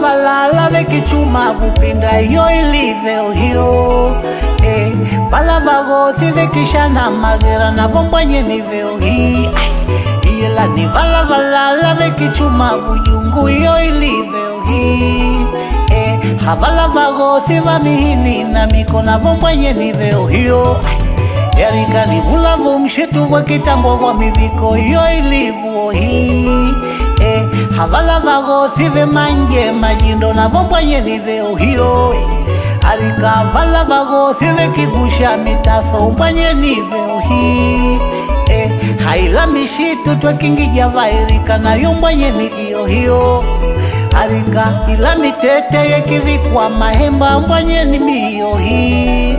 Balala vekichuma vupinda yo iliveo hiyo Balabagothi vekishana magera na bombanye niveo hii Iyela ni balala vekichuma vuyungu yo iliveo hii Habalabagothi vamihini na miko na bombanye niveo hiyo Erika ni vulavu mshitu kwa kitambo kwa miviko yo iliveo hii Havala vagothi ve manje majindo na bombanye niveo hiyo Arika vala vagothi ve kigusha mitaso mbanye niveo hii Haila mishitu twa kingija vairika na yombanye niveo hiyo Arika ila mitete ye kivikwa mahemba mbanye niveo hii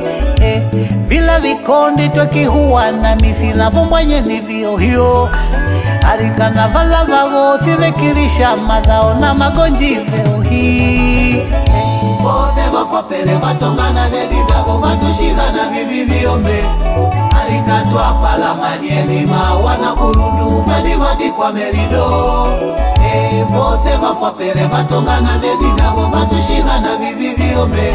Vila vikondi twa kihuwa na mithina bombanye niveo hiyo Arika na vala vagothi vekirisha madhao na magonji veo hii Bote vafapere vatongana vedi vyavo vatushigana vivi viombe Arika tuapala manyeni mawana burundu vedi vati kwa merido Bote vafapere vatongana vedi vyavo vatushigana vivi viombe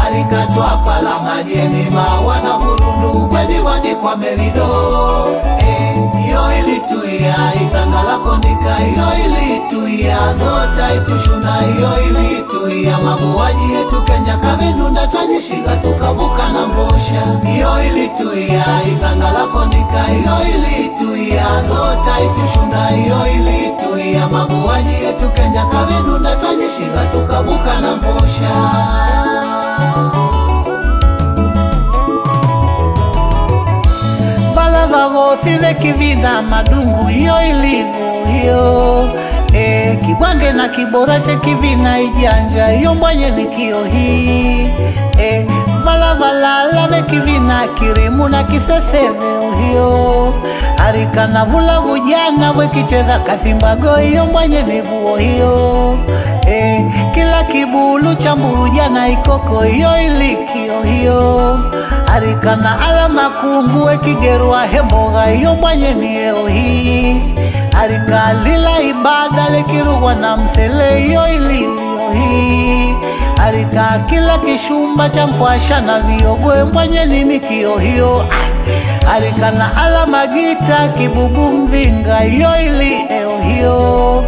Arika tuapala manyeni mawana burundu vedi vati kwa merido Yo ilituia itangala kondika yo ilituia Dhota itushunda yo ilituia Mabuwaji yetu Kenya kavinunda twajishiga tukavuka na mbosha Yo ilituia itangala kondika yo ilituia Dhota itushunda yo ilituia Mabuwaji yetu Kenya kavinunda twajishiga tukavuka na mbosha Vagothi vekivina madungu yo ilivyo hiyo Kibwange na kibora che kivina ijanja yo mbanye nikio hii Vala vekivina kirimu na kiseseveo hiyo Arika na vula vujana wekicheza kasimbago yo mbanye nivuo hiyo Kila kibulu chamburu jana ikoko yo ilikio hiyo Arika na alama kungu wekigerwa hemboga yo mbanye nieo hii Arika lila ibada lekirugwa na msele yo ililio hii Arika kila kishumba chankwasha na viogwe mbanye ni mikio hiyo Arika na alama gita kibubu mvinga yo ilieo hiyo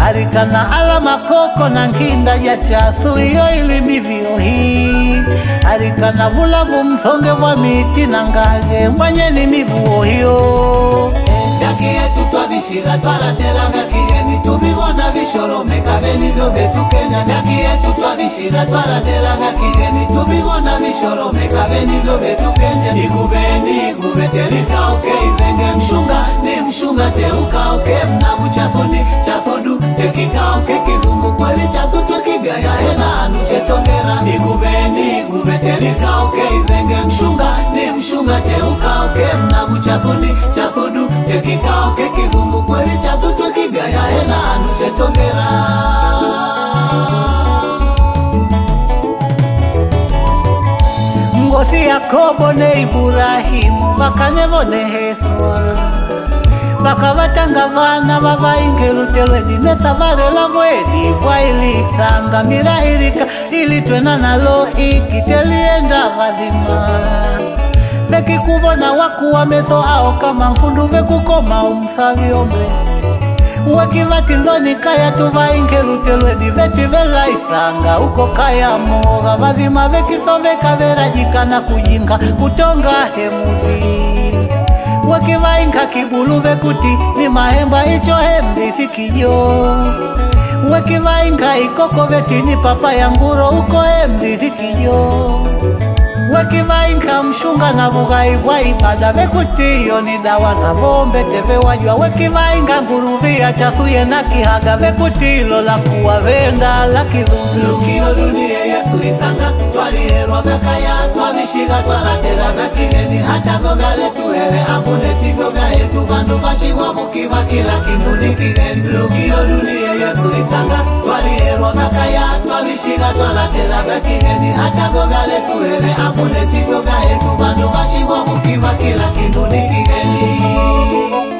Arika na alama koko na nkinda ya chathu yo ilimivio hii Arika na vulavu mthonge wa miti na ngage mbanye ni mivuo hiyo Vyaki yetu twavishiga twaratera vyaki yeni tuvivona vishoromeka venivyo vetu Kenya Vyaki yetu twavishiga twaratera vyaki yeni tuvivona vishoromeka venivyo vetu Kenya Iguve telika oke ivenge mshunga ni mshunga teuka oke mnavu chathoni chathodu tekika oke kizungu kweli chathu twekigaya hena anu chetongera Iguve telika oke ivenge mshunga ni mshunga teuka oke mnavu chathoni chathodu tekika oke kizungu kweli chathu twekigaya hena anu chetongera Ngothi Yakobo ne Ibrahimu vakanevone heswa Vakavatanga vana vavaingelutelweni nesavare lavweni Vailisanga mirahirika ilitwena nalo ikitelienda vadhima Vekikuvona wakuwa metho ao kama nkundu vekukoma umsaviombe Wakivati ndoni kaya tuvaingelutelweni veti velaisanga Uko kaya moga vadhima vekisoveka verajika na kujinga kutonga hemuzi Wakivainga kibulu vekuti ni mahemba icho hembi fikijo Wakivainga ikoko veti ni papa ya nguro uko hembi fikijo Wakivainga mshunga na vugaivwa ibada vekuti yo ni dawa na bombe teve wajwa Wakivainga nguruvia chathuye na kihaga vekuti lo la kuwa venda la kizungu Lukio dunia Yesu tuifanga twalierwa vekaya twavishiga twaratera vekigeni hata govyale tuhere amune tivyo vya yetu vandu vashigwa mukiva kila kindu ni kigeni lukio dunia yetu ifanga twalierwa vekaya twavishiga twaratera vekigeni hata govyale tuhere amune tivyo vya yetu vandu vashigwa mukiva kila kindu ni kigeni